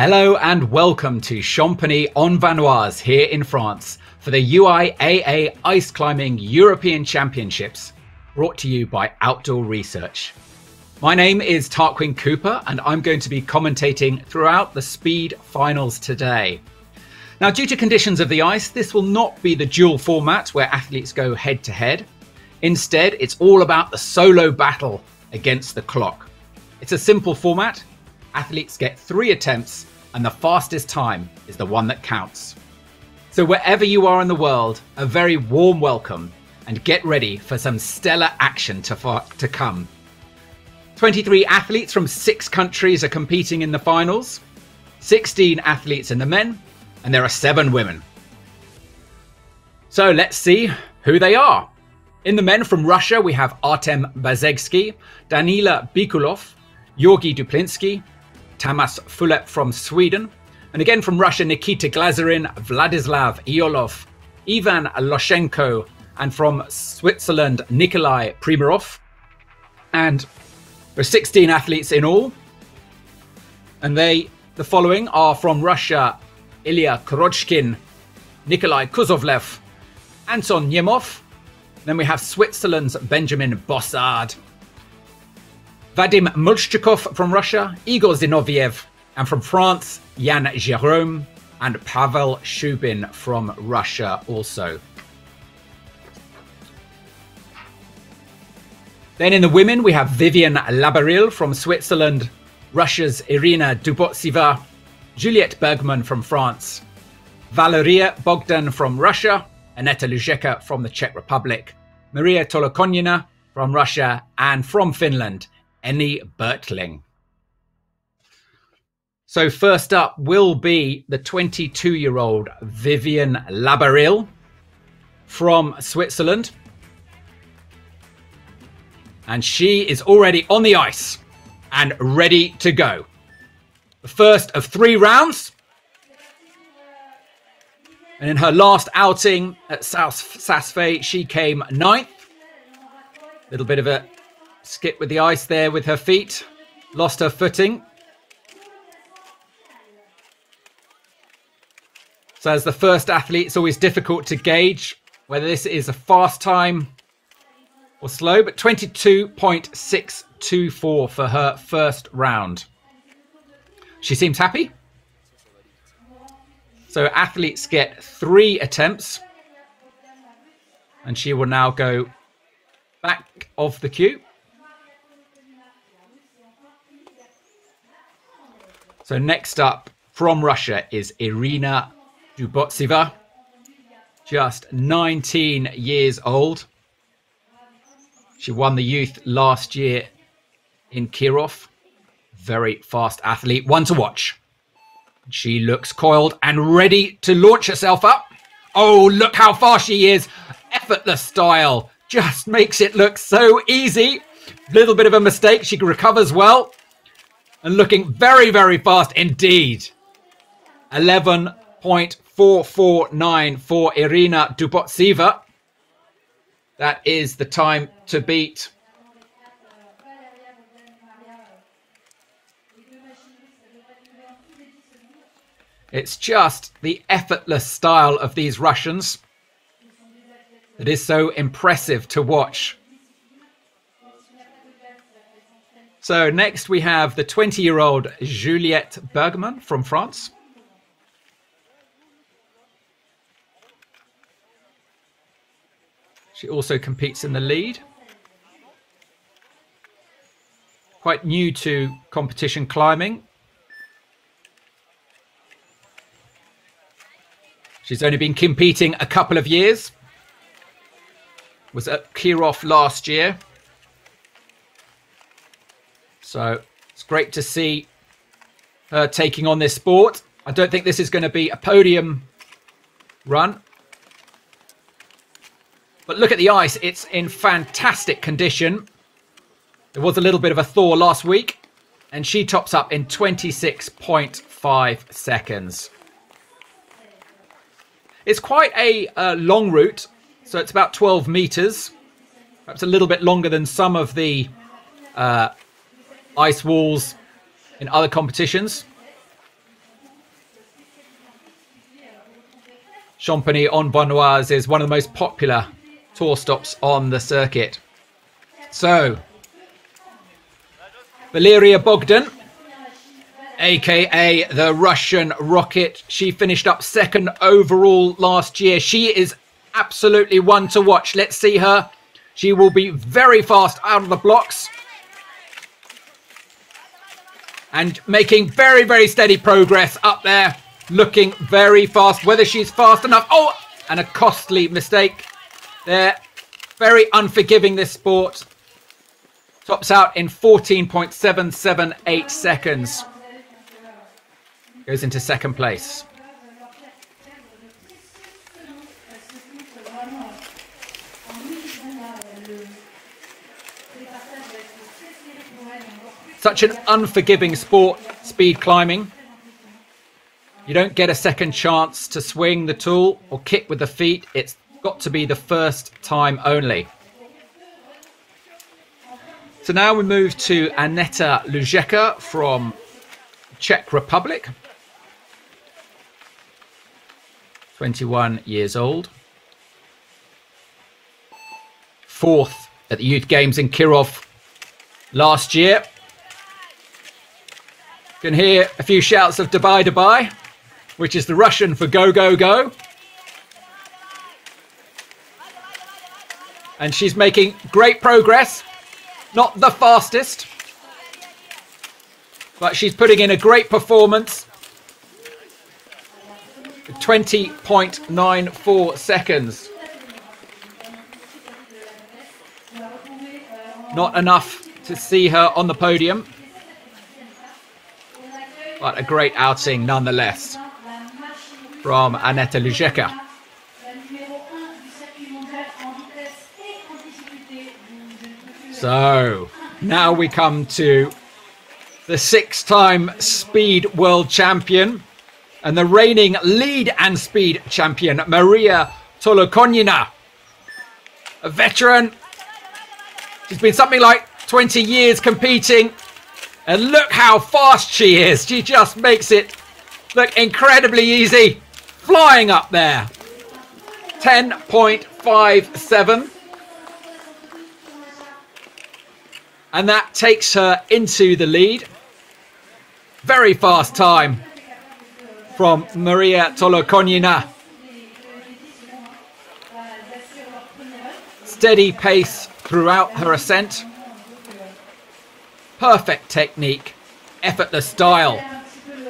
Hello and welcome to Champagny-en-Vanoise here in France for the UIAA Ice Climbing European Championships, brought to you by Outdoor Research. My name is Tarquin Cooper and I'm going to be commentating throughout the speed finals today. Now, due to conditions of the ice, this will not be the dual format where athletes go head to head. Instead, it's all about the solo battle against the clock. It's a simple format. Athletes get 3 attempts and the fastest time is the one that counts. So wherever you are in the world, a very warm welcome and get ready for some stellar action to come. 23 athletes from 6 countries are competing in the finals, 16 athletes in the men, and there are 7 women. So let's see who they are. In the men from Russia, we have Artem Bazegski, Danila Bikulov, Georgi Duplinsky, Tamas Fulep from Sweden, and again from Russia, Nikita Glazerin, Vladislav Iolov, Ivan Loshenko, and from Switzerland, Nikolai Primarov. And there are 16 athletes in all. And the following are from Russia, Ilya Korochkin, Nikolai Kuzovlev, Anton Nemov. Then we have Switzerland's Benjamin Bossard, Vadim Mulchikov from Russia, Igor Zinoviev, and from France, Yann Jérôme, and Pavel Shubin from Russia also. Then in the women, we have Vivian Labaril from Switzerland, Russia's Irina Dubotseva, Juliette Bergman from France, Valeria Bogdan from Russia, Aneta Luzheka from the Czech Republic, Maria Tolokonina from Russia, and from Finland, Enni Bertling. So first up will be the 22-year-old Vivian Labaril from Switzerland. And she is already on the ice and ready to go. The first of 3 rounds. And in her last outing at Saas-Fee, she came 9th. Little bit of a skip with the ice there with her feet. Lost her footing. So as the first athlete, it's always difficult to gauge whether this is a fast time or slow, but 22.624 for her first round. She seems happy. So athletes get 3 attempts. And she will now go back of the queue. So next up from Russia is Irina Dubotseva, just 19 years old. She won the youth last year in Kirov. Very fast athlete, one to watch. She looks coiled and ready to launch herself up. Oh, look how fast she is. Effortless style. Just makes it look so easy. Little bit of a mistake. She recovers well. And looking very, very fast indeed. 11.449 for Irina Dubotseva. That is the time to beat. It's just the effortless style of these Russians that is so impressive to watch. So next we have the 20-year-old Juliette Bergman from France. She also competes in the lead. Quite new to competition climbing. She's only been competing a couple of years. Was at Kirov last year. So it's great to see her taking on this sport. I don't think this is going to be a podium run. But look at the ice. It's in fantastic condition. There was a little bit of a thaw last week. And she tops up in 26.5 seconds. It's quite a long route. So it's about 12 meters. Perhaps a little bit longer than some of the ice walls in other competitions. Champagny-en-Vanoise is one of the most popular tour stops on the circuit. So, Valeria Bogdan, aka the Russian Rocket, she finished up second overall last year. She is absolutely one to watch. Let's see her. She will be very fast out of the blocks and making very, very steady progress up there. Looking very fast. Whether she's fast enough. Oh, and a costly mistake there. Very unforgiving, this sport. Tops out in 14.778 seconds. Goes into second place. Such an unforgiving sport, speed climbing. You don't get a second chance to swing the tool or kick with the feet. It's got to be the first time only. So now we move to Aneta Lujeka from Czech Republic. 21 years old. Fourth at the Youth Games in Kirov last year. You can hear a few shouts of Dubai, Dubai, which is the Russian for go, go, go. And she's making great progress. Not the fastest, but she's putting in a great performance. 20.94 seconds. Not enough to see her on the podium, but a great outing nonetheless from Aneta Lujeka. So now we come to the 6-time speed world champion and the reigning lead and speed champion, Maria Tolokonina. A veteran. She's been something like 20 years competing. And look how fast she is. She just makes it look incredibly easy. Flying up there. 10.57. And that takes her into the lead. Very fast time from Maria Tolokonina. Steady pace throughout her ascent. Perfect technique. Effortless style.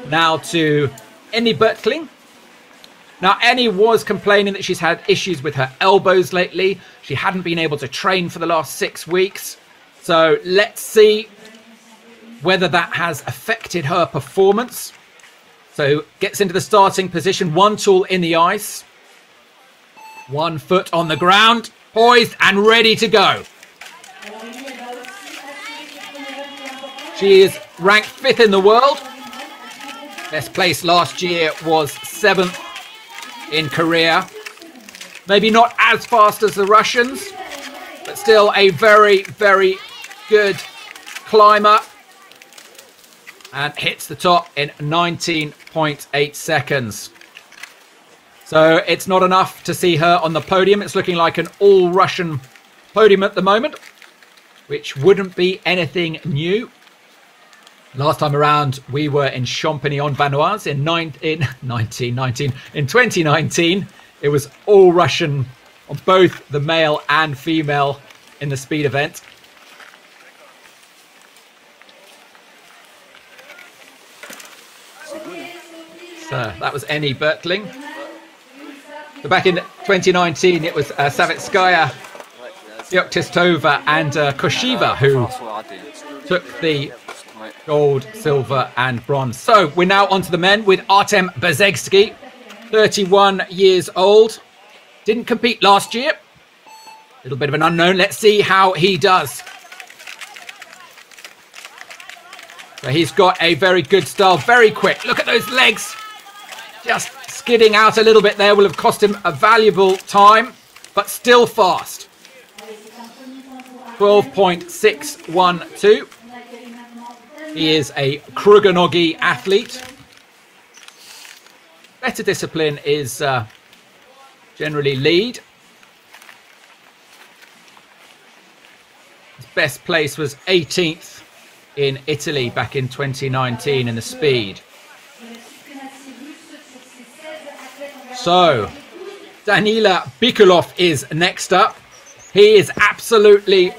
Now to Annie Bertling. Now, Annie was complaining that she's had issues with her elbows lately. She hadn't been able to train for the last 6 weeks. So let's see whether that has affected her performance. So gets into the starting position, one tool in the ice, 1 foot on the ground, poised and ready to go. She is ranked 5th in the world. Best place last year was 7th in Korea. Maybe not as fast as the Russians, but still a very, very good climber. And hits the top in 19.8 seconds. So it's not enough to see her on the podium. It's looking like an all-Russian podium at the moment, which wouldn't be anything new. Last time around, we were in Champagny-en-Vanoise in 2019. It was all Russian on both the male and female in the speed event. So that was Annie Bertling. So back in 2019, it was Savitskaya, Yoktistova and Kosheva who took the gold, silver and bronze. So we're now on to the men with Artem Bezegsky, 31 years old. Didn't compete last year. A little bit of an unknown. Let's see how he does. So he's got a very good style, very quick. Look at those legs. Just skidding out a little bit there will have cost him a valuable time, but still fast. 12.612. He is a Kruganogi athlete. Better discipline is generally lead. His best place was 18th in Italy back in 2019 in the speed. So, Danila Bikulov is next up. He is absolutely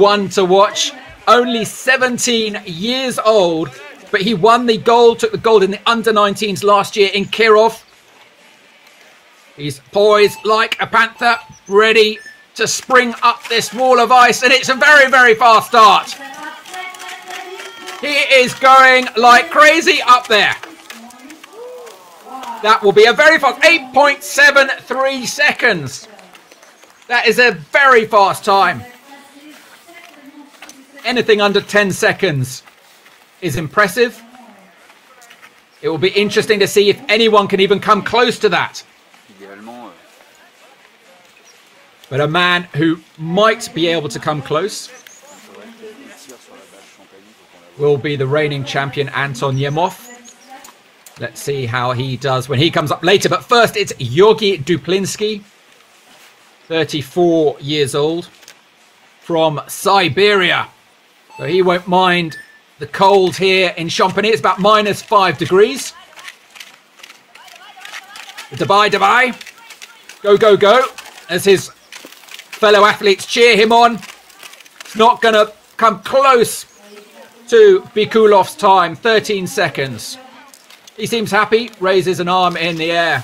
one to watch. Only 17 years old, but he won the gold, took the gold in the under-19s last year in Kirov. He's poised like a panther, ready to spring up this wall of ice, and it's a very, very fast start. He is going like crazy up there. That will be a very fast 8.73 seconds. That is a very fast time. Anything under 10 seconds is impressive. It will be interesting to see if anyone can even come close to that. But a man who might be able to come close will be the reigning champion Anton Yemov. Let's see how he does when he comes up later. But first, it's Georgi Duplinsky, 34 years old, from Siberia. So he won't mind the cold here in Champagny. It's about -5 degrees. Davai. Go, go, go. As his fellow athletes cheer him on. It's not going to come close to Bikulov's time. 13 seconds. He seems happy. Raises an arm in the air.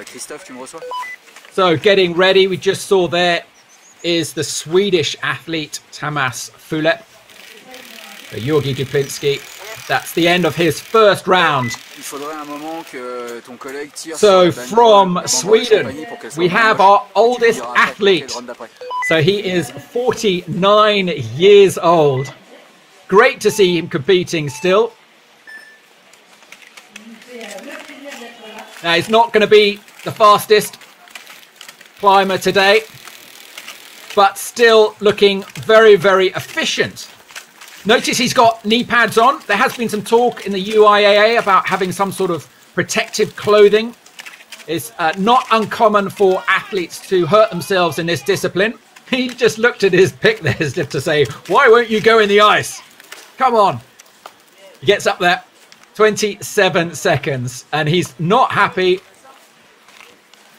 Christophe, tu me reçois? So getting ready. We just saw there is the Swedish athlete Tamas Fulet. Georgi Duplinsky. That's the end of his first round. So from Sweden, we have our oldest athlete. So he is 49 years old. Great to see him competing still. Now, he's not going to be the fastest climber today, but still looking very, very efficient. Notice he's got knee pads on. There has been some talk in the UIAA about having some sort of protective clothing. It's not uncommon for athletes to hurt themselves in this discipline. He just looked at his pick there as if to say, why won't you go in the ice? Come on. He gets up there. 27 seconds. And he's not happy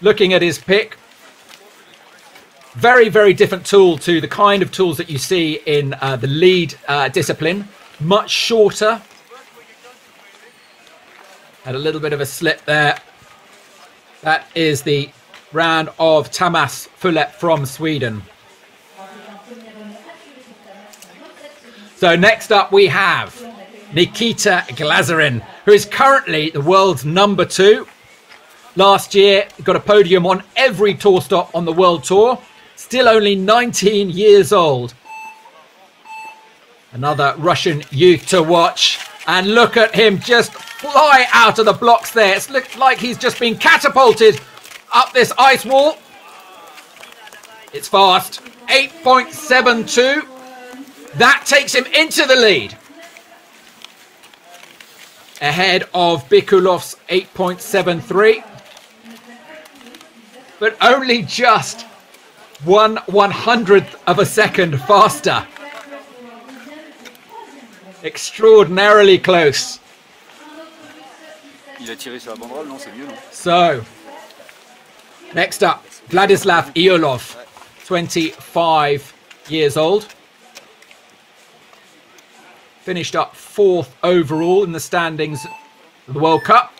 looking at his pick. Very, very different tool to the kind of tools that you see in the lead discipline. Much shorter. Had a little bit of a slip there. That is the round of Tamas Fulet from Sweden. So next up we have Nikita Glazerin, who is currently the world's #2. Last year, got a podium on every tour stop on the World Tour. Still only 19 years old. Another Russian youth to watch. And look at him just fly out of the blocks there. It's looked like he's just been catapulted up this ice wall. It's fast. 8.72. That takes him into the lead. Ahead of Bikulov's 8.73. But only just 1/100th of a second faster. Extraordinarily close. So, next up, Vladislav Iolov, 25 years old. Finished up 4th overall in the standings of the World Cup.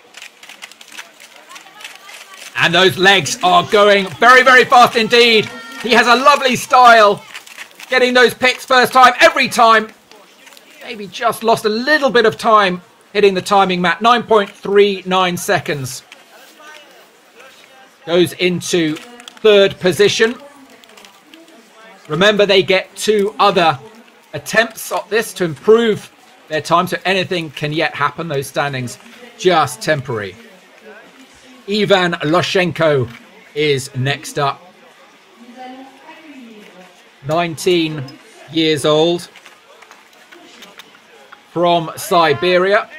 And those legs are going very, very fast indeed. He has a lovely style. Getting those picks first time, every time. Maybe just lost a little bit of time hitting the timing mat. 9.39 seconds. Goes into 3rd position. Remember, they get 2 other attempts at this to improve their time, so anything can yet happen. Those standings just temporary. Ivan Loshenko is next up. 19 years old. From Siberia.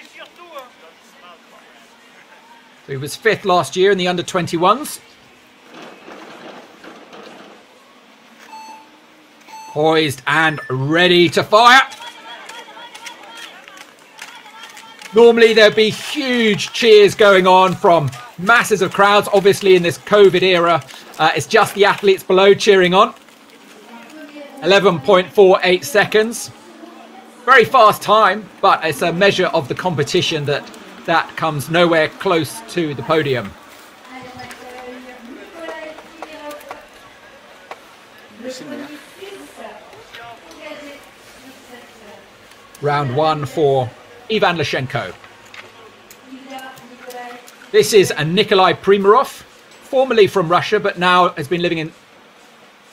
So he was 5th last year in the under-21s. Poised and ready to fire. Normally there'd be huge cheers going on from masses of crowds. Obviously in this COVID era, it's just the athletes below cheering on. 11.48 seconds. Very fast time, but it's a measure of the competition that comes nowhere close to the podium. Round 1 for Ivan Lashenko. This is a Nikolai Primarov, formerly from Russia, but now has been living in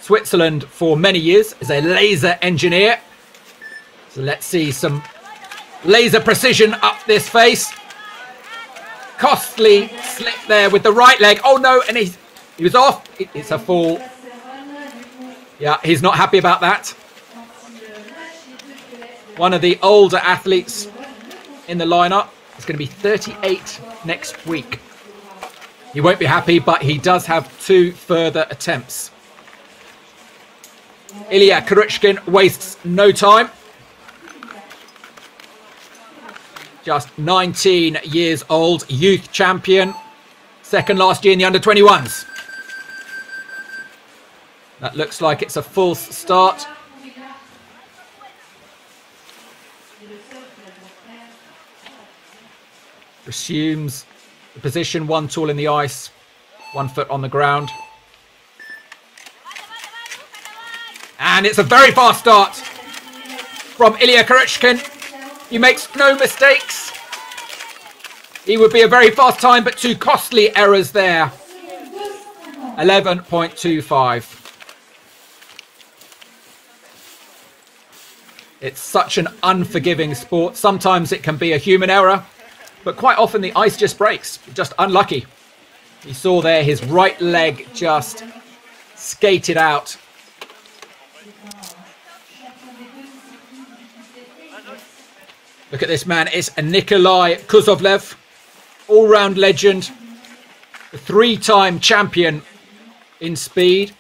Switzerland for many years as a laser engineer. So let's see some laser precision up this face. Costly slip there with the right leg. Oh no, and he was off. It's a fall. Yeah, he's not happy about that. One of the older athletes in the lineup is going to be 38 next week. He won't be happy, but he does have 2 further attempts. Ilya Kuruchkin wastes no time. Just 19 years old, youth champion. 2nd last year in the under-21s. That looks like it's a false start. Resumes the position, 1 tool in the ice, 1 foot on the ground. And it's a very fast start from Ilya Kuruchkin. He makes no mistakes. He would be a very fast time, but 2 costly errors there. 11.25. It's such an unforgiving sport. Sometimes it can be a human error, but quite often the ice just breaks. Just unlucky. You saw there his right leg just skated out. Look at this man. It's a Nikolai Kuzovlev, all-round legend, a 3-time champion in speed.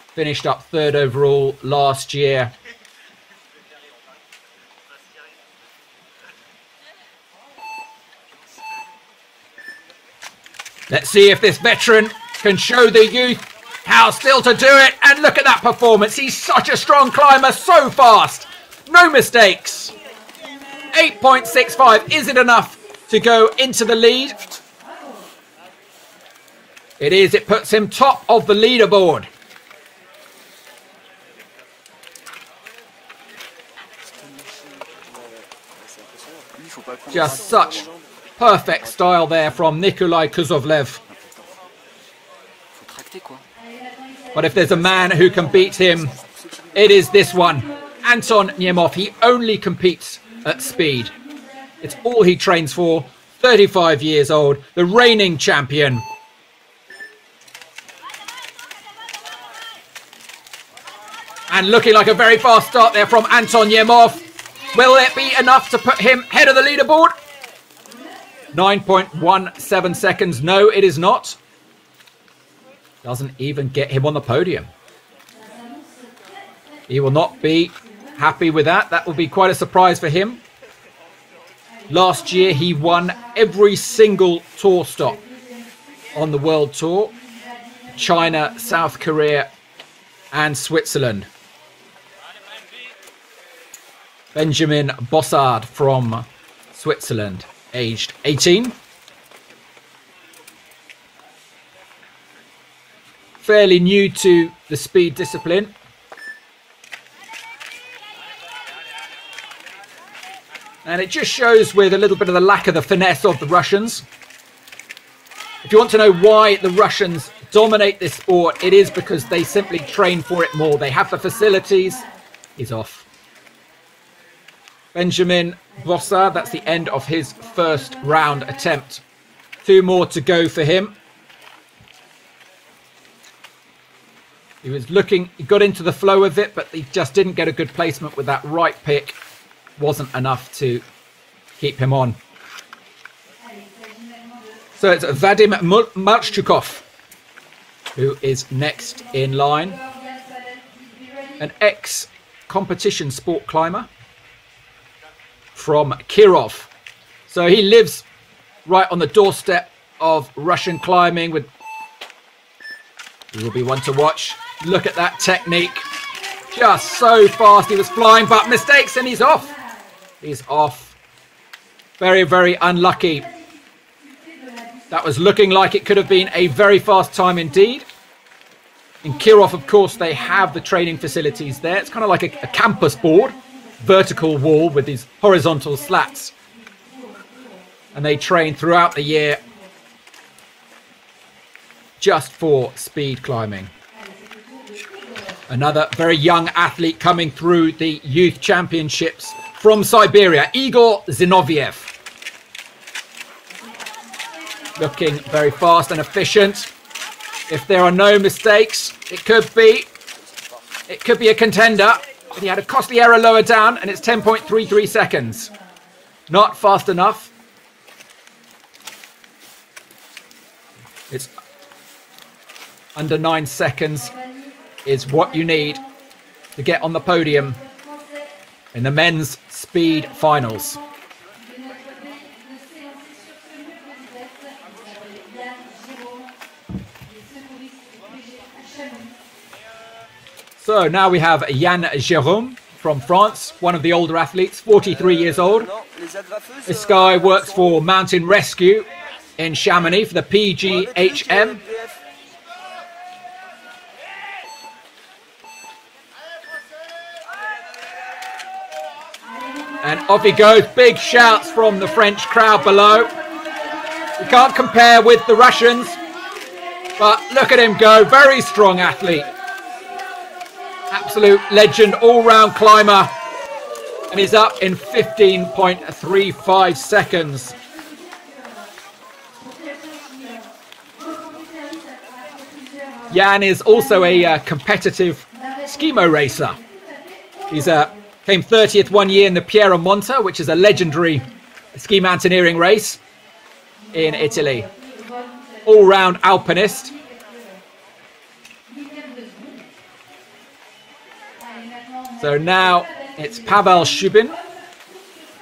Finished up 3rd overall last year. Let's see if this veteran can show the youth how still to do it. And look at that performance. He's such a strong climber, so fast. No mistakes. 8.65. Is it enough to go into the lead? It is. It puts him top of the leaderboard. Just such perfect style there from Nikolai Kuzovlev. But if there's a man who can beat him, it is this one. Anton Nemov. He only competes at speed. It's all he trains for. 35 years old, the reigning champion. And looking like a very fast start there from Anton Nemov. Will it be enough to put him head of the leaderboard? 9.17 seconds. No, it is not. Doesn't even get him on the podium. He will not be happy with that. That will be quite a surprise for him. Last year, he won every single tour stop on the World Tour. China, South Korea, and Switzerland. Benjamin Bossard from Switzerland, aged 18. Fairly new to the speed discipline. And it just shows with a little bit of the lack of the finesse of the Russians. If you want to know why the Russians dominate this sport, it is because they simply train for it more. They have the facilities. He's off. Benjamin Bossard, that's the end of his first round attempt. 2 more to go for him. He was looking, he got into the flow of it, but he just didn't get a good placement with that right pick. Wasn't enough to keep him on. So it's Vadim Marchukov who is next in line. An ex-competition sport climber from Kirov. So he lives right on the doorstep of Russian climbing. He will be one to watch. Look at that technique. Just so fast. He was flying, but mistakes, and he's off. He's off. Very, very unlucky. That was looking like it could have been a very fast time indeed. In Kirov, of course, they have the training facilities there. It's kind of like a campus board, vertical wall with these horizontal slats. And they train throughout the year just for speed climbing. Another very young athlete coming through the youth championships from Siberia, Igor Zinoviev. Looking very fast and efficient. If there are no mistakes, it could be a contender. But he had a costly error lower down, and it's 10.33 seconds. Not fast enough. It's under 9 seconds is what you need to get on the podium in the men's speed finals. So now we have Yann Jérôme from France, one of the older athletes, 43 years old. This guy works for Mountain Rescue in Chamonix for the PGHM. And off he goes. Big shouts from the French crowd below. We can't compare with the Russians, but look at him go. Very strong athlete. Absolute legend, all-round climber. And he's up in 15.35 seconds. Jan is also a competitive skimo racer. He's came 30th one year in the Piemonte, which is a legendary ski mountaineering race in Italy. All-round alpinist. So now it's Pavel Shubin,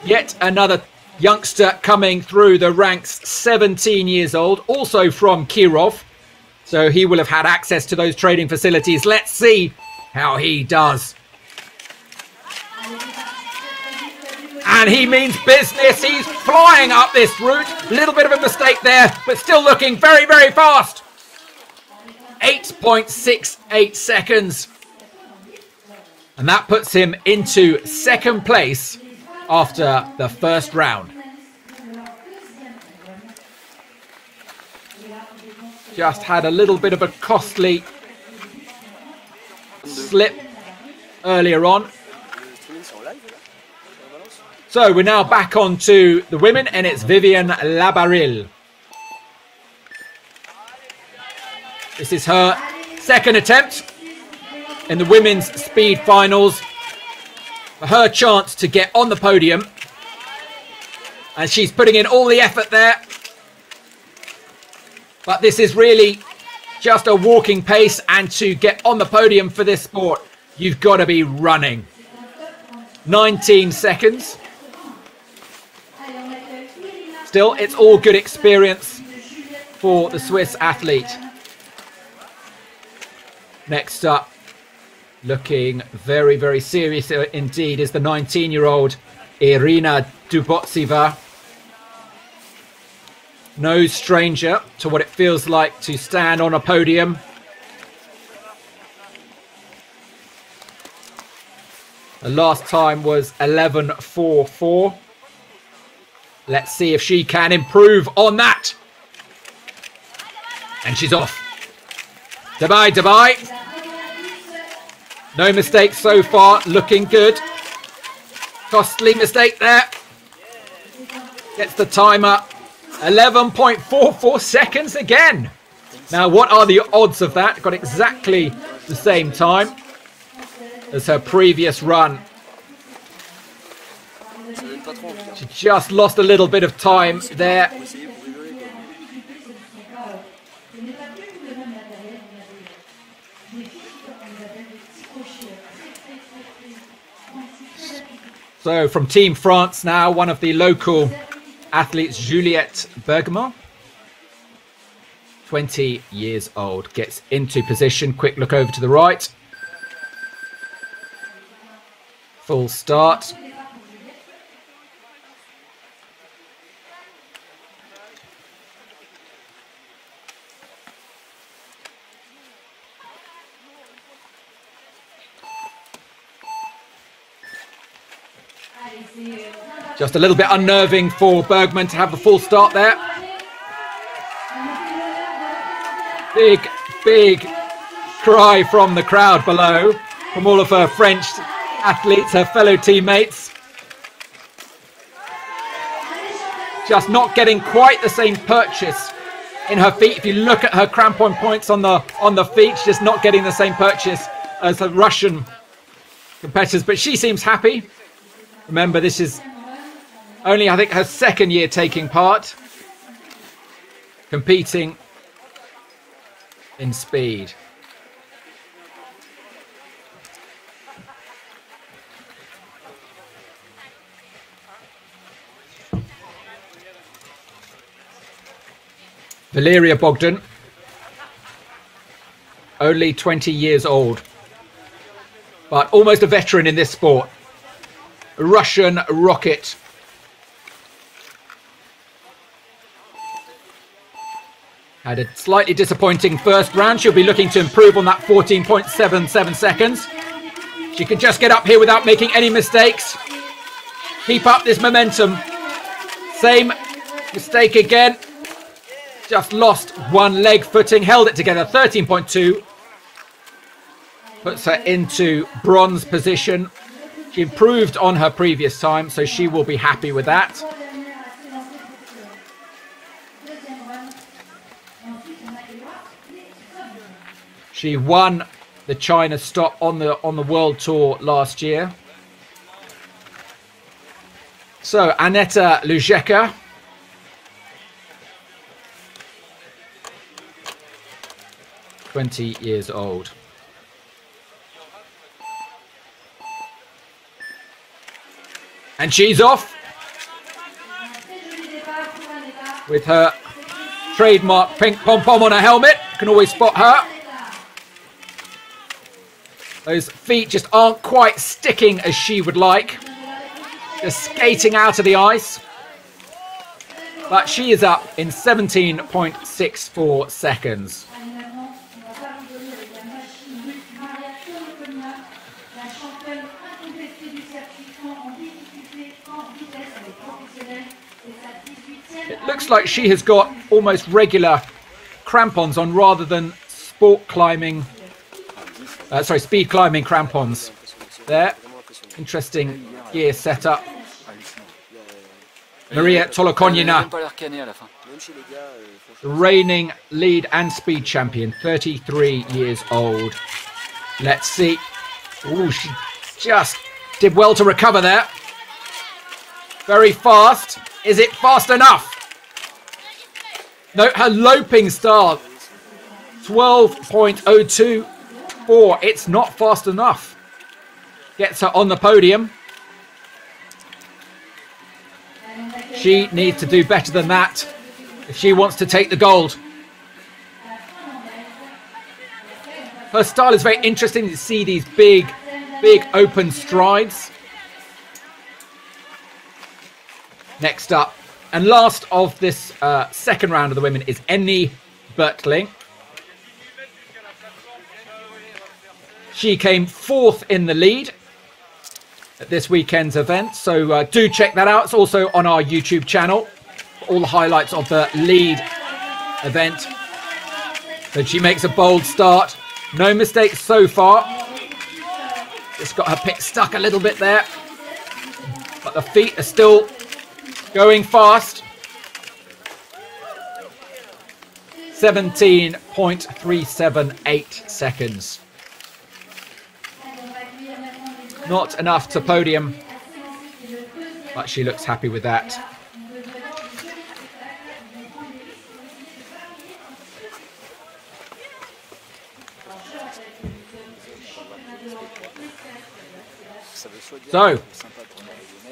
yet another youngster coming through the ranks, 17 years old, also from Kirov. So he will have had access to those training facilities. Let's see how he does. And he means business. He's flying up this route. A little bit of a mistake there, but still looking very, very fast. 8.68 seconds. And that puts him into second place after the first round. Just had a little bit of a costly slip earlier on. So we're now back on to the women, and it's Vivienne Labarille. This is her second attempt in the women's speed finals. For her chance to get on the podium. And she's putting in all the effort there. But this is really just a walking pace, and to get on the podium for this sport, you've got to be running. 19 seconds. Still, it's all good experience for the Swiss athlete. Next up, looking very, very serious indeed, is the 19-year-old Irina Dubotseva. No stranger to what it feels like to stand on a podium. The last time was 11.44. Let's see if she can improve on that. And she's off. Dubai, Dubai. No mistakes so far. Looking good. Costly mistake there. Gets the timer. 11.44 seconds again. Now, what are the odds of that? Got exactly the same time as her previous run. She just lost a little bit of time there. So from Team France now, one of the local athletes, Juliette Bergman, 20 years old, gets into position. Quick look over to the right. Full start. Just a little bit unnerving for Bergman to have the full start there. Big cry from the crowd below, from all of her French athletes, her fellow teammates. Just not getting quite the same purchase in her feet. If you look at her crampon points on the feet, she's just not getting the same purchase as the Russian competitors, but she seems happy. Remember, this is only, I think, her second year taking part, competing in speed. Valeria Bogdan, only 20 years old, but almost a veteran in this sport. Russian rocket. Had a slightly disappointing first round. She'll be looking to improve on that 14.77 seconds. She can just get up here without making any mistakes. Keep up this momentum. Same mistake again. Just lost one leg footing. Held it together. 13.2. Puts her into bronze position. She improved on her previous time, so she will be happy with that. She won the China stop on the World Tour last year. So Aneta Lujeka. (20 years old). And she's off with her trademark pink pom-pom on her helmet. You can always spot her. Those feet just aren't quite sticking as she would like. Just skating out of the ice. But she is up in 17.64 seconds. It looks like she has got almost regular crampons on rather than speed climbing crampons. There, interesting gear setup. Maria Tolokonina, the reigning lead and speed champion, 33 years old. Let's see. Ooh, she just did well to recover there. Very fast. Is it fast enough? No, her loping start, 12.024. It's not fast enough. Gets her on the podium. She needs to do better than that if she wants to take the gold. Her style is very interesting to see these big open strides. Next up, and last of this second round of the women, is Enni Bertling. She came fourth in the lead at this weekend's event, so do check that out. It's also on our YouTube channel, all the highlights of the lead event. So she makes a bold start. No mistakes so far. Just got her pick stuck a little bit there, but the feet are still going fast. 17.378 seconds. Not enough to podium, but she looks happy with that. So,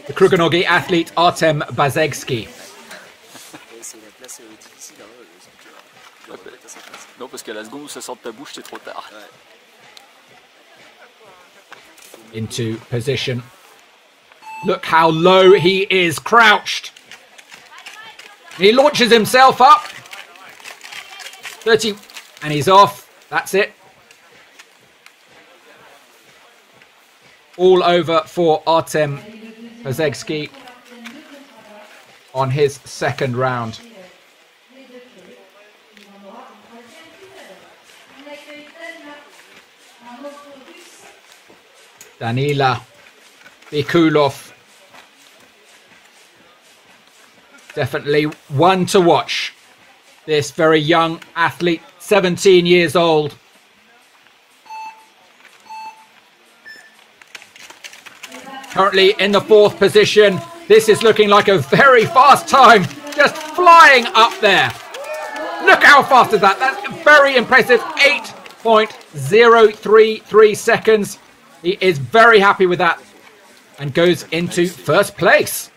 the Krugonogi athlete Artem Bazegski. Non, parce qu'à la seconde où ça sort de ta bouche, c'est trop tard. Into position. Look how low he is crouched. He launches himself up. 30, and he's off. That's it. All over for Artem Bazegski on his second round. Danila Bikulov. Definitely one to watch. This very young athlete, 17 years old. Currently in the 4th position. This is looking like a very fast time. Just flying up there. Look how fast is that. That's very impressive. 8.033 seconds. He is very happy with that and goes into 1st place.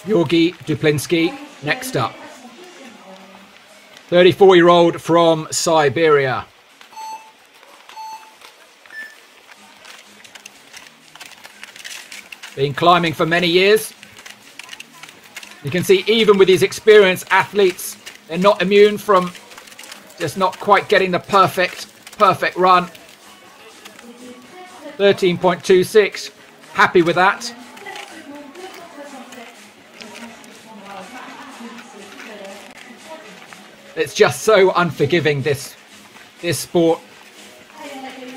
Georgi Duplinsky next up. 34-year-old from Siberia. Been climbing for many years. You can see even with these experienced athletes, they're not immune from just not quite getting the perfect run. 13.26, happy with that. It's just so unforgiving, this sport.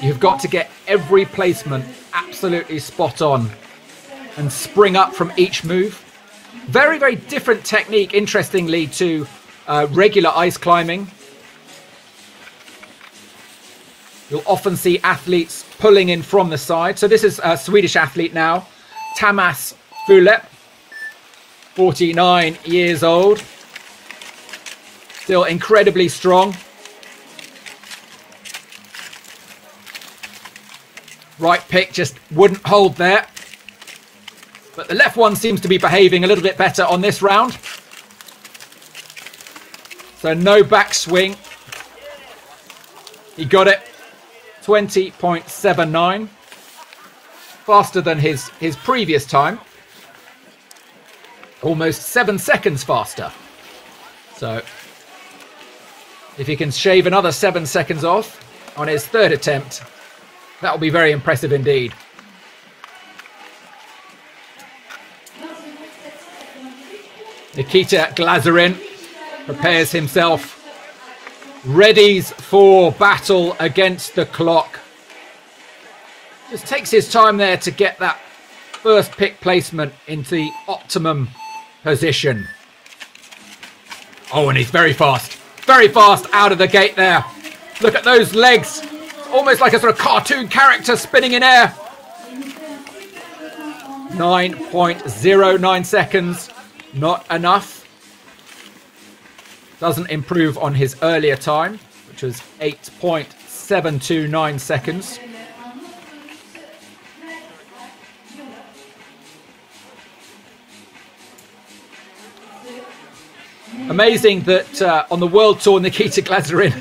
You've got to get every placement absolutely spot on and spring up from each move. Very, very different technique, interestingly, to regular ice climbing. You'll often see athletes pulling in from the side. So this is a Swedish athlete now, Tamas Fulep, 49 years old. Still incredibly strong. Right pick just wouldn't hold there. But the left one seems to be behaving a little bit better on this round. So no backswing. He got it. 20.79. Faster than his previous time. Almost 7 seconds faster. So if he can shave another 7 seconds off on his 3rd attempt, that will be very impressive indeed. Nikita Glazerin prepares himself, readies for battle against the clock. Just takes his time there to get that first pick placement into the optimum position. Oh, and he's very fast out of the gate there. Look at those legs, almost like a sort of cartoon character spinning in air. 9.09 seconds. Not enough. Doesn't improve on his earlier time, which was 8.729 seconds. Amazing that on the World Tour, Nikita Glazerin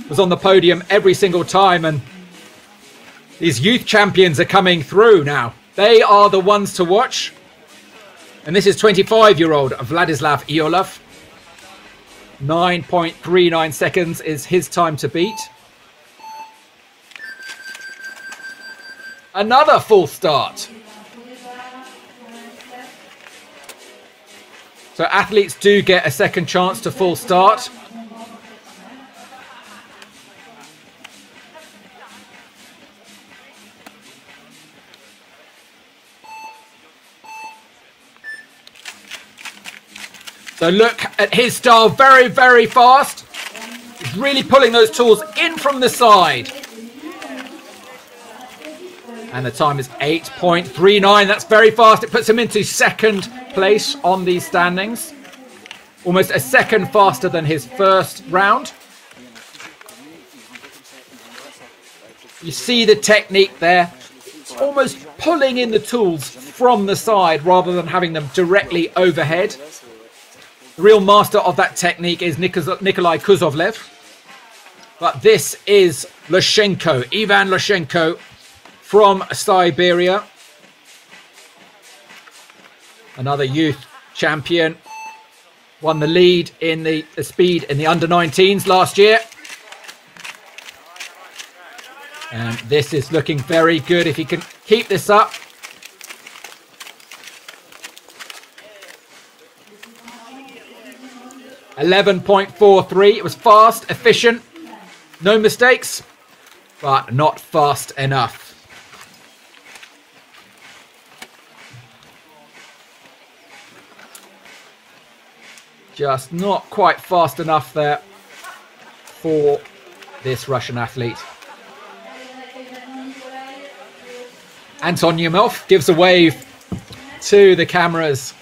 was on the podium every single time, and these youth champions are coming through now. They are the ones to watch. And this is 25-year-old Vladislav Iolov. 9.39 seconds is his time to beat. Another full start. So athletes do get a second chance to full start. So look at his style, very, very fast. He's really pulling those tools in from the side. And the time is 8.39. That's very fast. It puts him into second place on these standings. Almost a second faster than his first round. You see the technique there. Almost pulling in the tools from the side rather than having them directly overhead. The real master of that technique is Nikolai Kuzovlev. But this is Lushenko, Ivan Lushenko from Siberia. Another youth champion. Won the lead in the speed in the under-19s last year. And this is looking very good if he can keep this up. .43. It was fast, efficient, no mistakes, but not fast enough. Just not quite fast enough there for this Russian athlete. Anton Yumov gives a wave to the cameras.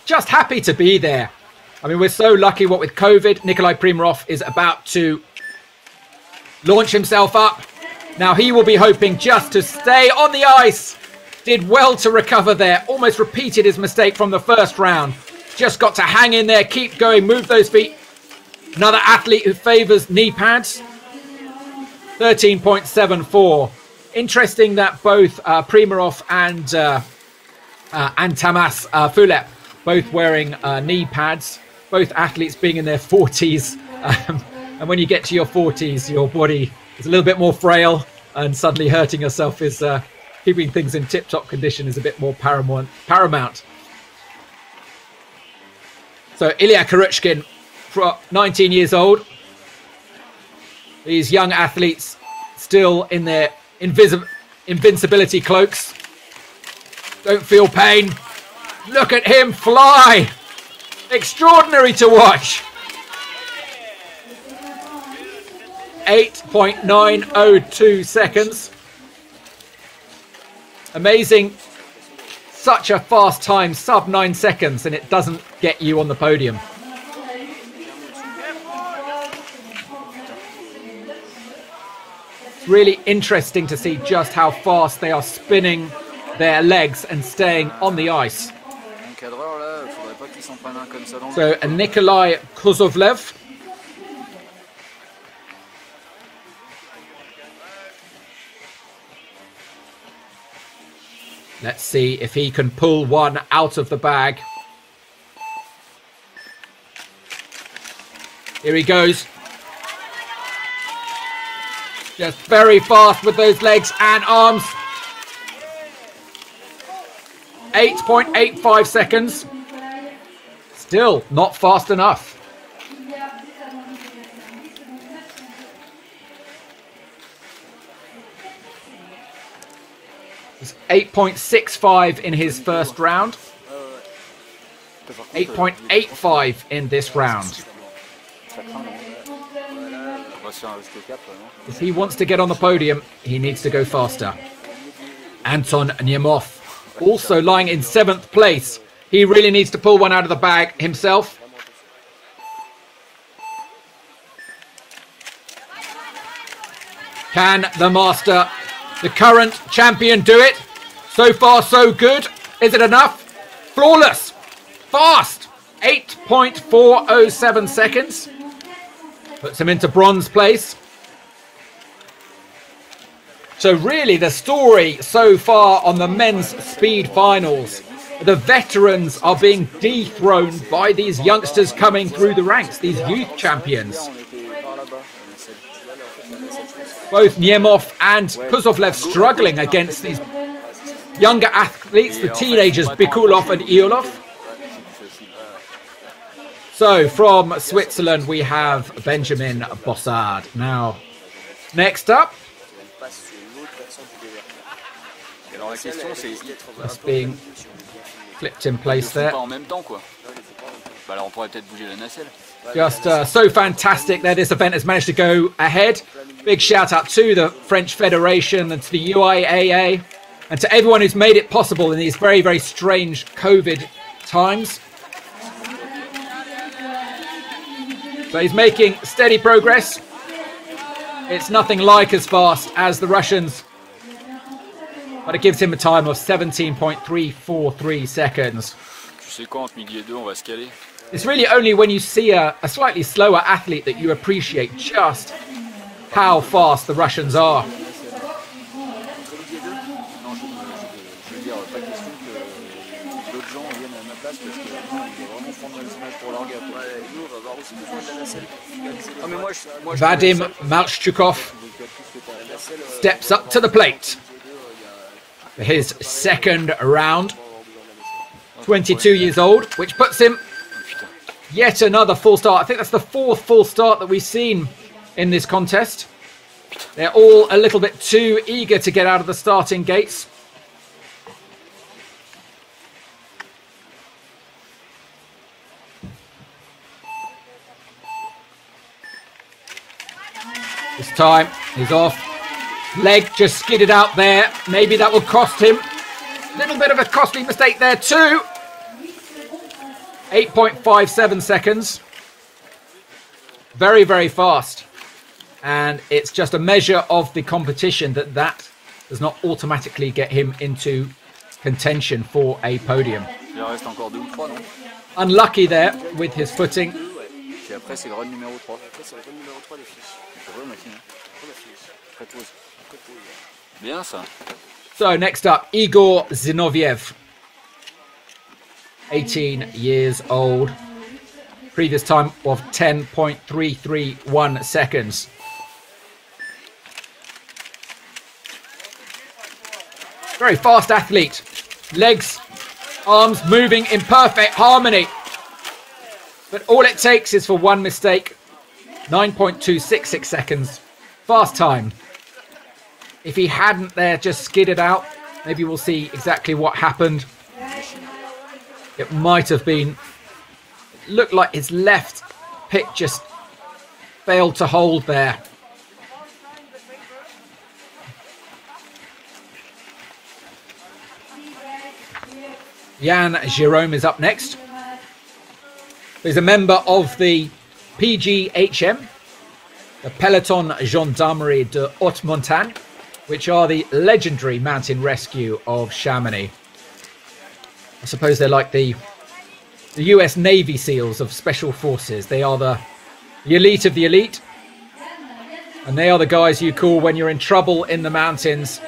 Just happy to be there. I mean, we're so lucky what with COVID. Nikolai Primarov is about to launch himself up. Now he will be hoping just to stay on the ice. Did well to recover there. Almost repeated his mistake from the first round. Just got to hang in there, keep going, move those feet. Another athlete who favours knee pads. 13.74. Interesting that both Primarov and Tamas Fulep both wearing knee pads. Both athletes being in their 40s. And when you get to your 40s, your body is a little bit more frail, and suddenly hurting yourself is keeping things in tip-top condition is a bit more paramount. So Ilya Kuruchkin, 19 years old. These young athletes still in their invincibility cloaks. Don't feel pain. Look at him fly. Extraordinary to watch. 8.902 seconds. Amazing. Such a fast time, sub 9 seconds, and it doesn't get you on the podium. It's really interesting to see just how fast they are spinning their legs and staying on the ice. So Nikolai Kuzovlev. Let's see if he can pull one out of the bag. Here he goes. Just very fast with those legs and arms. 8.85 seconds. Still not fast enough. It's 8.65 in his first round. 8.85 in this round. If he wants to get on the podium, he needs to go faster. Anton Nemov, also lying in 7th place. He really needs to pull one out of the bag himself. Can the master, the current champion, do it? So far, so good. Is it enough? Flawless. Fast. 8.407 seconds. Puts him into bronze place. So really the story so far on the men's speed finals, the veterans are being dethroned by these youngsters coming through the ranks, these youth champions. Both Nemov and Kuzovlev struggling against these younger athletes, the teenagers Bikulov and Iolov. So from Switzerland we have Benjamin Bossard. Now, next up, that's being flipped in place there. Just so fantastic that this event has managed to go ahead. Big shout out to the French Fédération and to the UIAA and to everyone who's made it possible in these very, very strange COVID times. So he's making steady progress. It's nothing like as fast as the Russians, but it gives him a time of 17.343 seconds. It's really only when you see a slightly slower athlete that you appreciate just how fast the Russians are. Vadim Malchukov steps up to the plate for his second round. 22 years old, which puts him yet another full start. I think that's the fourth full start that we've seen in this contest. They're all a little bit too eager to get out of the starting gates. This time he's off. Leg just skidded out there. Maybe that will cost him. A little bit of a costly mistake there too. 8.57 seconds. Very, very fast. And it's just a measure of the competition that does not automatically get him into contention for a podium. Unlucky there with his footing. So next up, Igor Zinoviev, 18 years old. Previous time of 10.331 seconds. Very fast athlete. Legs, arms moving in perfect harmony. But all it takes is for one mistake. 9.266 seconds. Fast time. If he hadn't there just skidded out, maybe we'll see exactly what happened. It might have been, it looked like his left pick just failed to hold there. Jan Jerome is up next. He's a member of the PGHM, the Peloton Gendarmerie de Haute Montagne, which are the legendary mountain rescue of Chamonix. I suppose they're like the US Navy SEALs of special forces. They are the elite of the elite. And they are the guys you call when you're in trouble in the mountains.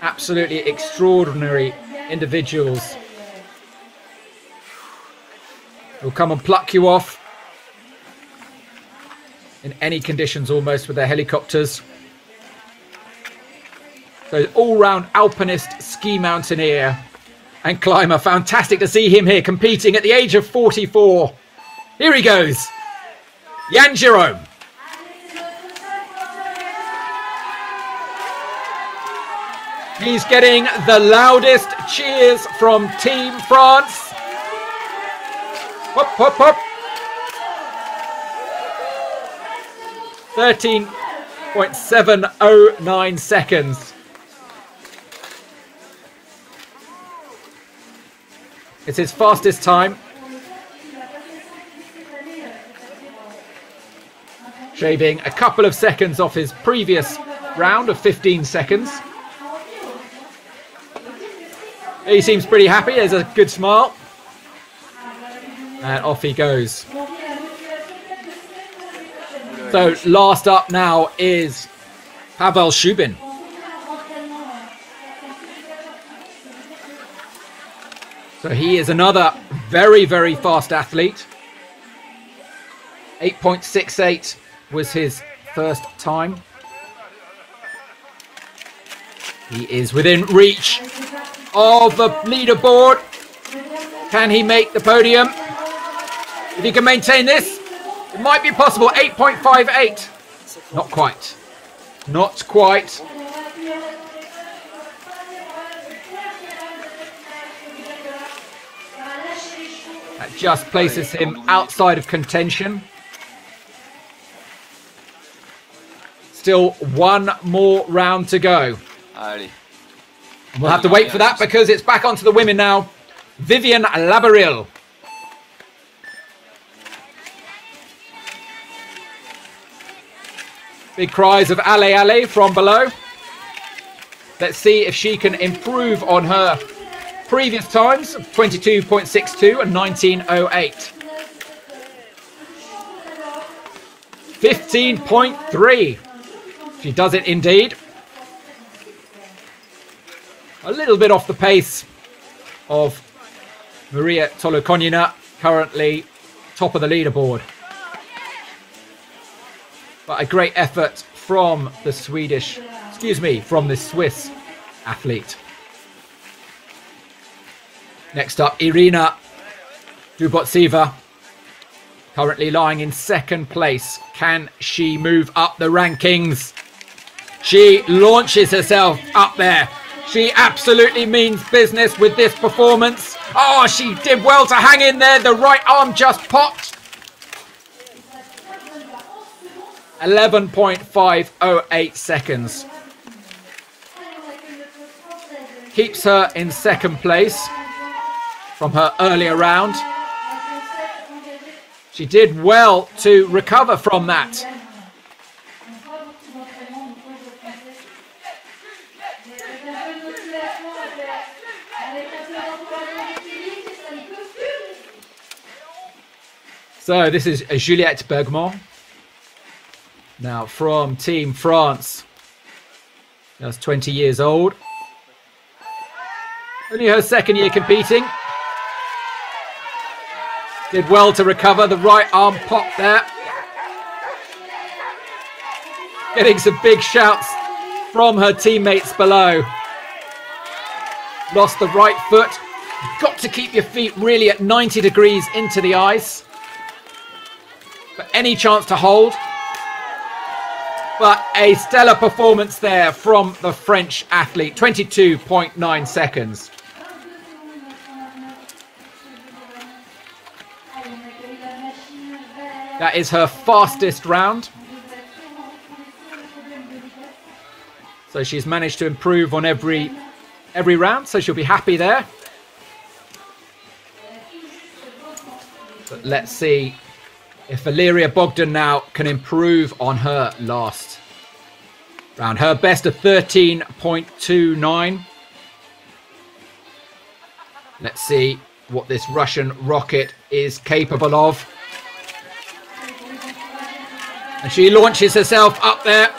Absolutely extraordinary individuals who'll come and pluck you off in any conditions almost with their helicopters. So all-round alpinist, ski mountaineer and climber. Fantastic to see him here competing at the age of 44. Here he goes. Jan Jerome. He's getting the loudest cheers from Team France. Hop, hop, hop. 13.709 seconds. It's his fastest time. Shaving a couple of seconds off his previous round of 15 seconds. He seems pretty happy. There's a good smile. And off he goes. So last up now is Pavel Shubin. So he is another very, very fast athlete. 8.68 was his first time. He is within reach of the leaderboard. Can he make the podium? If he can maintain this, it might be possible. 8.58. Not quite. Not quite. That just places him outside of contention. Still one more round to go. Allez. We'll have to wait for that because it's back onto the women now. Vivian Labaril. Big cries of allez, allez from below. Let's see if she can improve on her previous times of 22.62 and 19.08. 15.3. She does it indeed. A little bit off the pace of Maria Tolokonina, currently top of the leaderboard. But a great effort from the from the Swiss athlete. Next up, Irina Dubotseva, currently lying in second place. Can she move up the rankings? She launches herself up there. She absolutely means business with this performance. Oh, she did well to hang in there. The right arm just popped. 11.508 seconds. Keeps her in second place from her earlier round. She did well to recover from that. So this is Juliette Bergmont. Now from Team France. Just 20 years old. Only her second year competing. Did well to recover. The right arm pop there. Getting some big shouts from her teammates below. Lost the right foot. You've got to keep your feet really at 90 degrees into the ice. For any chance to hold. But a stellar performance there from the French athlete. 22.9 seconds. That is her fastest round. So she's managed to improve on every round. So she'll be happy there. But let's see if Valeria Bogdan now can improve on her last round. Her best of 13.29. Let's see what this Russian rocket is capable of. And she launches herself up there.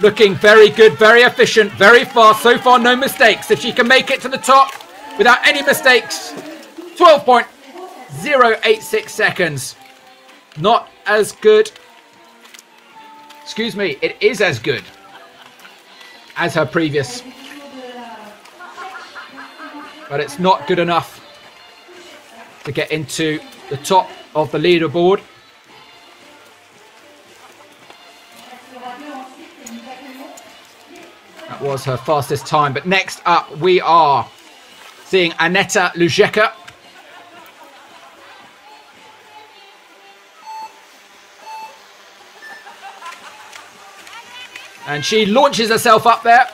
Looking very good, very efficient, very fast. So far, no mistakes. If she can make it to the top without any mistakes, 12.086 seconds. Not as good. Excuse me, it is as good as her previous. But it's not good enough to get into the top of the leaderboard. That was her fastest time. But next up, we are seeing Aneta Lujeka. And she launches herself up there.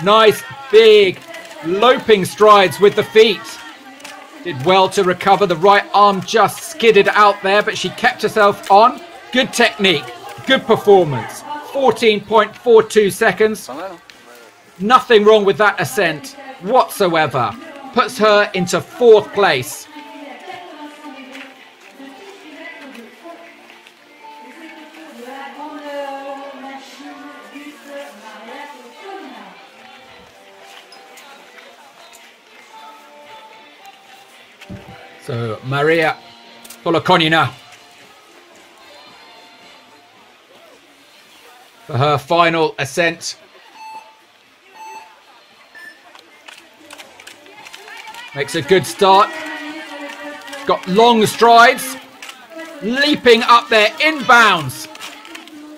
Nice, big, loping strides with the feet. Did well to recover. The right arm just skidded out there, but she kept herself on. Good technique, good performance. 14.42 seconds. Nothing wrong with that ascent whatsoever. Puts her into fourth place. So Maria Tolokonina for her final ascent. Makes a good start. Got long strides. Leaping up there in bounds.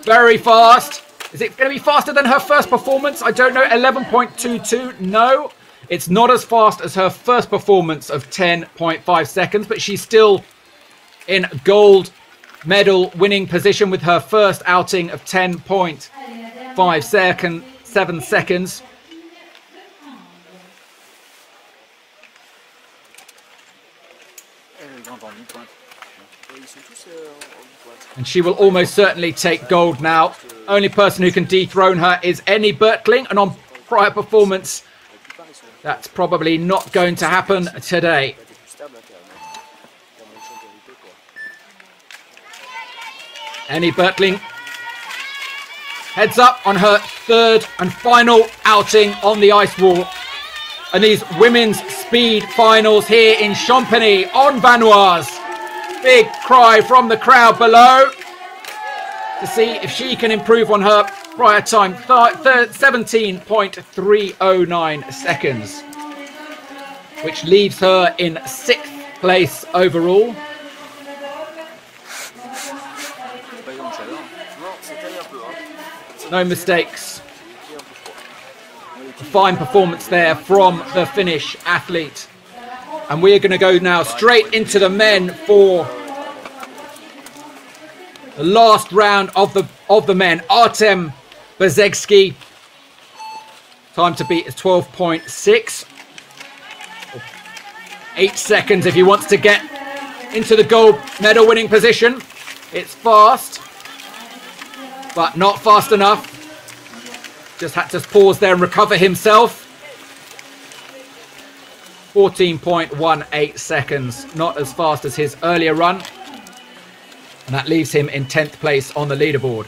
Very fast. Is it going to be faster than her first performance? I don't know. 11.22. No. It's not as fast as her first performance of 10.5 seconds, but she's still in gold medal winning position with her first outing of 7 seconds. And she will almost certainly take gold now. Only person who can dethrone her is Annie Bertling, and on prior performance, that's probably not going to happen today. Annie Bertling heads up on her third and final outing on the ice wall. And these women's speed finals here in Champagny-en-Vanoise. Big cry from the crowd below to see if she can improve on her prior time, 17.309 seconds, which leaves her in 6th place overall. No mistakes. A fine performance there from the Finnish athlete. And we're going to go now straight into the men for the last round of the men. Artem Bezegski. Time to beat is 12.6. 8 seconds if he wants to get into the gold medal winning position. It's fast, but not fast enough. Just had to pause there and recover himself. 14.18 seconds, not as fast as his earlier run. And that leaves him in 10th place on the leaderboard.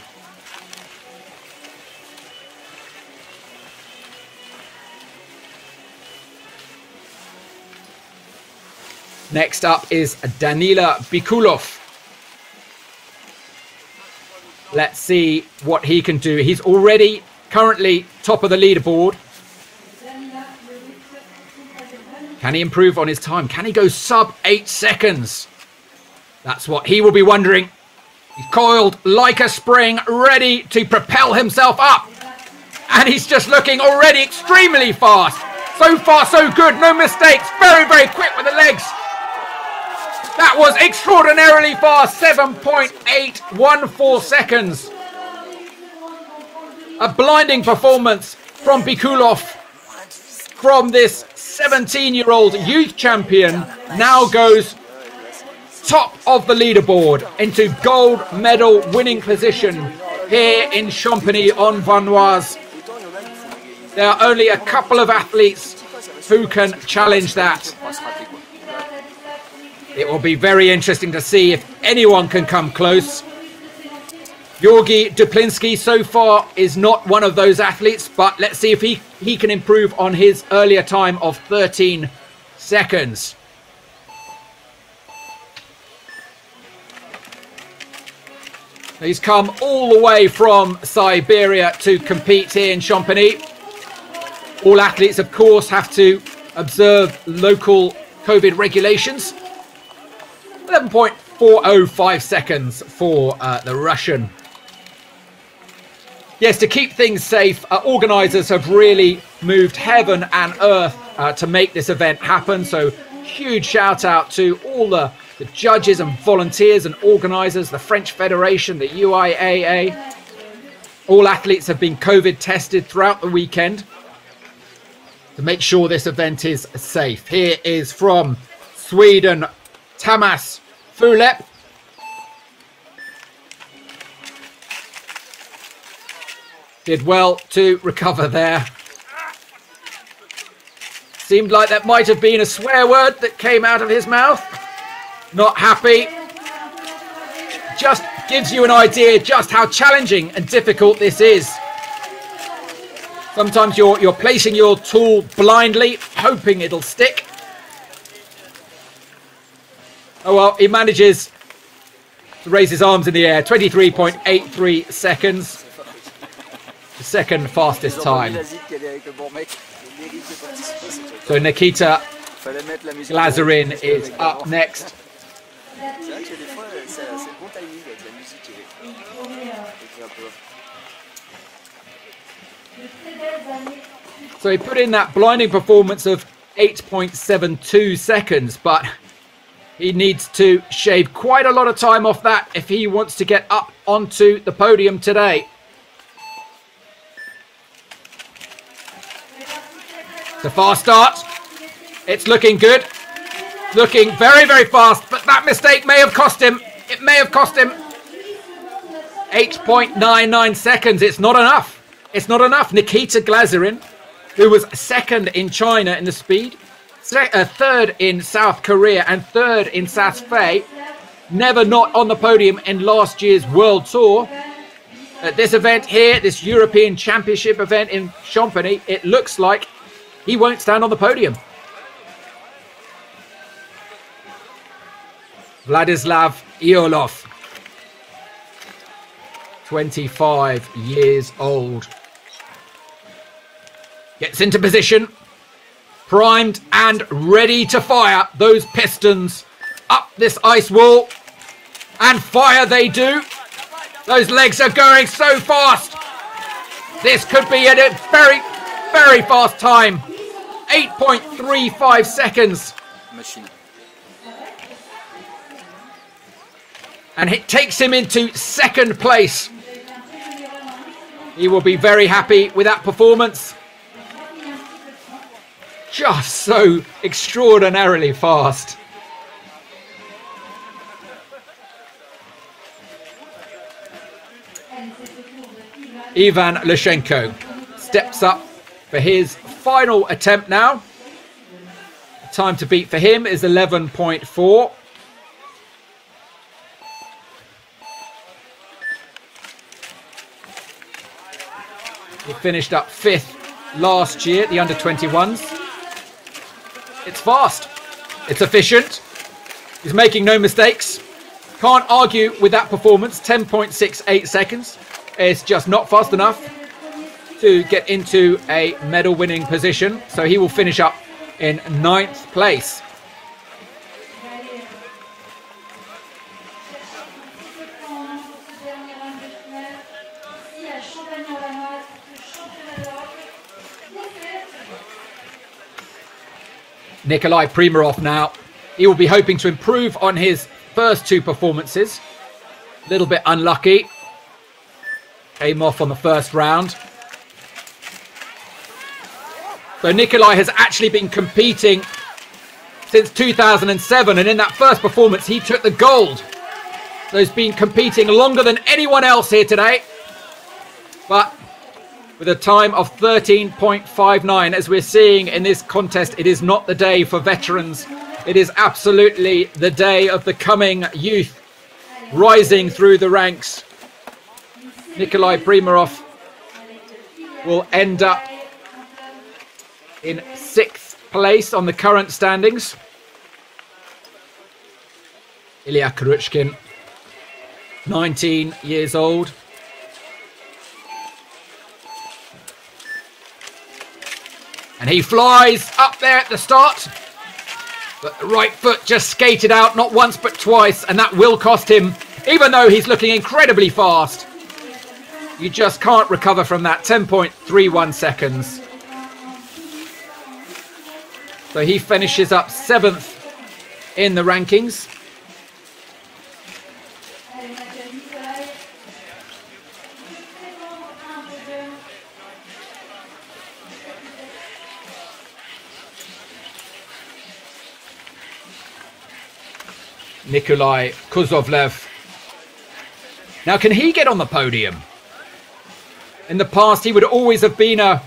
Next up is Danila Bikulov. Let's see what he can do. He's already currently top of the leaderboard. Can he improve on his time? Can he go sub 8 seconds? That's what he will be wondering. He's coiled like a spring, ready to propel himself up. And he's just looking already extremely fast. So far, so good. No mistakes. Very, very quick with the legs. That was extraordinarily fast. 7.814 seconds. A blinding performance from Bikulov, from this 17-year-old youth champion, now goes top of the leaderboard into gold medal winning position here in Champagny-en-Vanoise. There are only a couple of athletes who can challenge that. It will be very interesting to see if anyone can come close. Georgi Duplinsky so far is not one of those athletes, but let's see if he can improve on his earlier time of 13 seconds. He's come all the way from Siberia to compete here in Champagny. All athletes, of course, have to observe local COVID regulations. 11.405 seconds for the Russian. Yes, to keep things safe, organisers have really moved heaven and earth to make this event happen. So huge shout out to all the judges and volunteers and organisers, the French Fédération, the UIAA. All athletes have been COVID tested throughout the weekend to make sure this event is safe. Here is from Sweden, Tamas Fulep. Did well to recover there. Seemed like that might have been a swear word that came out of his mouth. Not happy. Just gives you an idea just how challenging and difficult this is. Sometimes you're placing your tool blindly, hoping it'll stick. Oh well, he manages to raise his arms in the air. 23.83 seconds. The second fastest time. So Nikita Glazerin is up next. So he put in that blinding performance of 8.72 seconds, but he needs to shave quite a lot of time off that if he wants to get up onto the podium today. It's a fast start. It's looking good. Looking very, very fast, but that mistake may have cost him. It may have cost him 8.99 seconds. It's not enough. It's not enough. Nikita Glazerin, who was second in China in the speed, third in South Korea and third in Saas-Fee, never not on the podium in last year's World Tour. At this event here, this European Championship event in Champagny, it looks like he won't stand on the podium. Vladislav Iolov, 25 years old. Gets into position, primed and ready to fire those pistons up this ice wall. And fire they do. Those legs are going so fast. This could be at a very, very fast time. 8.35 seconds. Machine. And it takes him into second place. He will be very happy with that performance. Just so extraordinarily fast. Ivan Lushenko steps up for his final attempt now. The time to beat for him is 11.4. He finished up 5th last year, the under-21s. It's fast. It's efficient. He's making no mistakes. Can't argue with that performance. 10.68 seconds. It's just not fast enough to get into a medal-winning position. So he will finish up in 9th place. Nikolai Primarov now. He will be hoping to improve on his first two performances. A little bit unlucky. Came off on the first round. So Nikolai has actually been competing since 2007. And in that first performance, he took the gold. So he's been competing longer than anyone else here today. But with a time of 13.59, as we're seeing in this contest, it is not the day for veterans. It is absolutely the day of the coming youth rising through the ranks. Nikolai Primarov will end up in 6th place on the current standings. Ilya Kuruchkin, 19 years old. And he flies up there at the start. But the right foot just skated out, not once but twice. And that will cost him, even though he's looking incredibly fast. You just can't recover from that. 10.31 seconds. So he finishes up 7th in the rankings. Nikolai Kuzovlev. Now, can he get on the podium? In the past, he would always have been a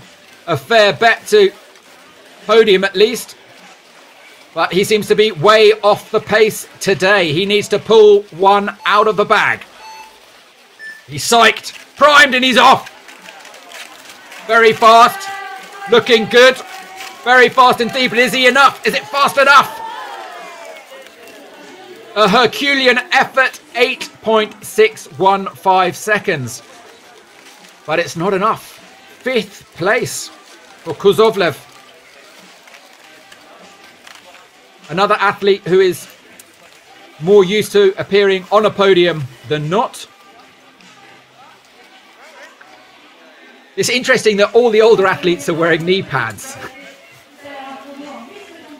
fair bet to podium at least. But he seems to be way off the pace today. He needs to pull one out of the bag. He's psyched, primed, and he's off. Very fast, looking good. Very fast indeed, but is he enough? Is it fast enough? A Herculean effort, 8.615 seconds. But it's not enough. 5th place for Kuzovlev. Another athlete who is more used to appearing on a podium than not. It's interesting that all the older athletes are wearing knee pads.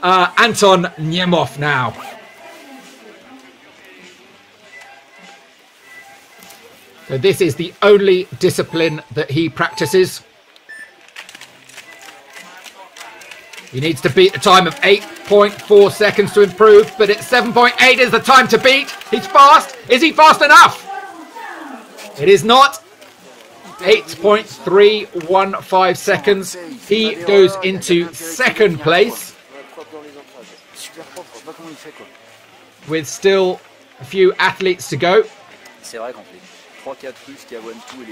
Anton Nemov now. So this is the only discipline that he practices. He needs to beat a time of 8.4 seconds to improve, but it's 7.8 is the time to beat. He's fast. Is he fast enough? It is not. 8.315 seconds. He goes into second place with still a few athletes to go.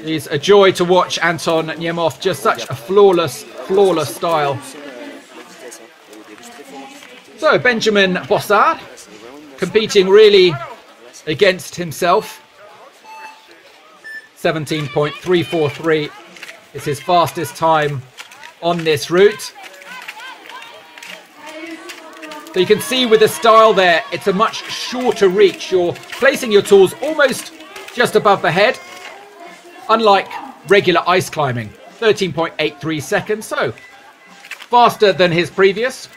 It's a joy to watch Anton Nemov, just such a flawless style. So Benjamin Bossard competing really against himself. 17.343 is his fastest time on this route. So you can see with the style there, it's a much shorter reach. You're placing your tools almost just above the head, unlike regular ice climbing. 13.83 seconds, so faster than his previous.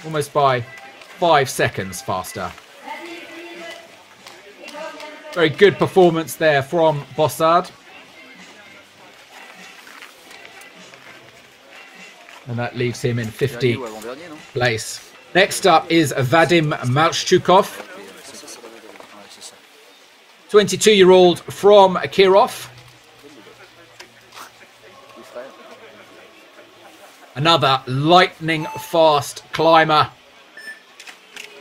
Almost by 5 seconds faster. Very good performance there from Bossard. And that leaves him in 50th place. Next up is Vadim Malchukov. 22-year-old from Kirov. Another lightning fast climber.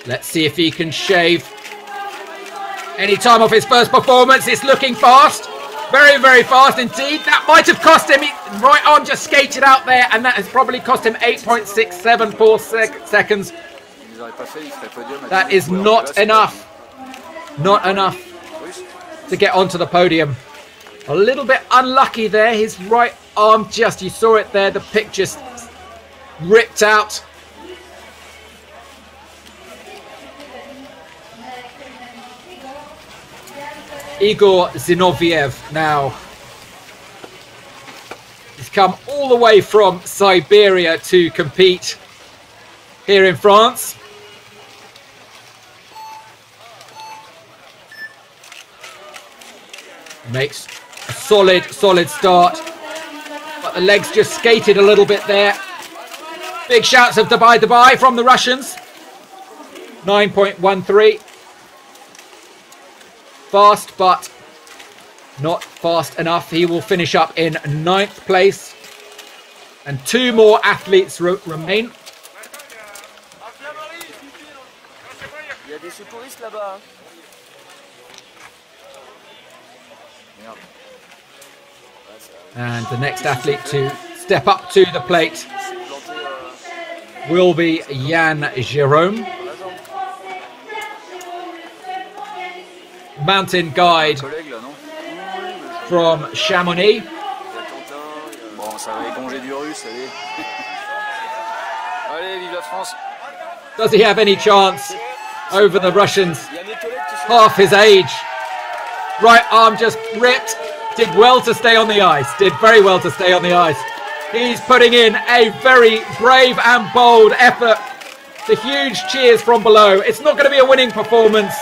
Let's see if he can shave any time off his first performance. It's looking fast. Very, very fast indeed. That might have cost him. Right arm just skated out there, and that has probably cost him 8.674 seconds. That is not enough. Not enough to get onto the podium. A little bit unlucky there. His right arm just, you saw it there, the pick just ripped out. Igor Zinoviev now. He's come all the way from Siberia to compete here in France. Makes a solid start, but the legs just skated a little bit there. Big shouts of Dubai from the Russians. 9.13. Fast, but not fast enough. He will finish up in 9th place. And 2 more athletes remain. And the next athlete to step up to the plate will be Yann Jérôme. Mountain guide from Chamonix. Does he have any chance over the Russians? Half his age. Right arm just ripped. Did well to stay on the ice. Did very well to stay on the ice. He's putting in a very brave and bold effort. The huge cheers from below. It's not going to be a winning performance,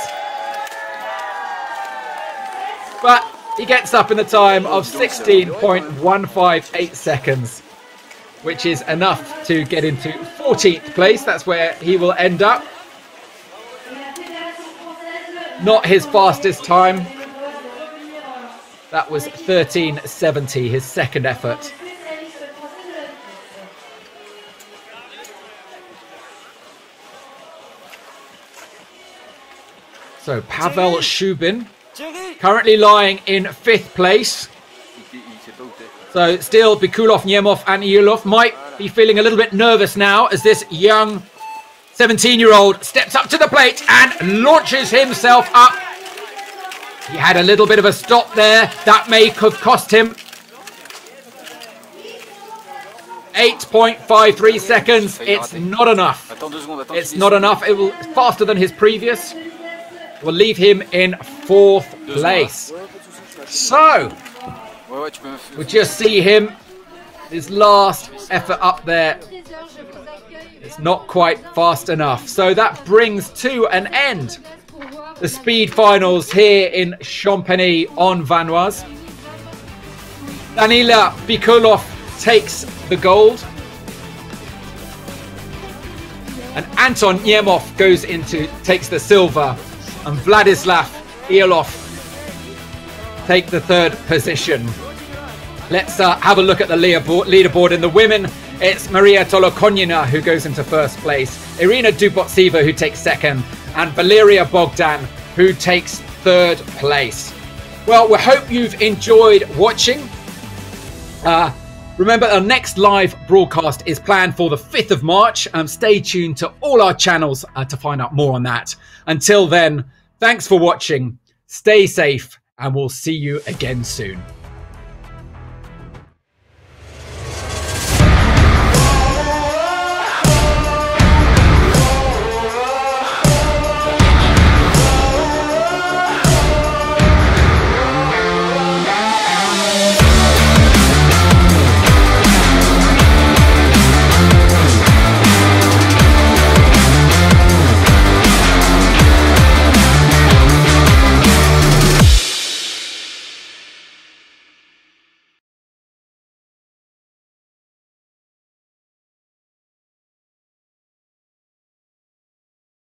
but he gets up in the time of 16.158 seconds, which is enough to get into 14th place. That's where he will end up. Not his fastest time. That was 13.70, his second effort. So Pavel Shubin, currently lying in 5th place. So still Bikulov, Nemov and Yulov might be feeling a little bit nervous now as this young 17-year-old steps up to the plate and launches himself up. He had a little bit of a stop there. That may have cost him 8.53 seconds. It's not enough. It's not enough. It will faster than his previous. Will leave him in 4th place. So We'll just see him. His last effort up there. It's not quite fast enough. So that brings to an end the speed finals here in Champagny-en-Vanoise. Danila Bikolov takes the gold. And Anton Niemov takes the silver. And Vladislav Iolov take the third position. Let's have a look at the leaderboard. In the women, it's Maria Tolokonina who goes into first place, Irina Dubotseva who takes second, and Valeria Bogdan who takes third place. Well, we hope you've enjoyed watching. Remember, our next live broadcast is planned for the 5th of March. Stay tuned to all our channels to find out more on that. Until then, thanks for watching. Stay safe, and we'll see you again soon.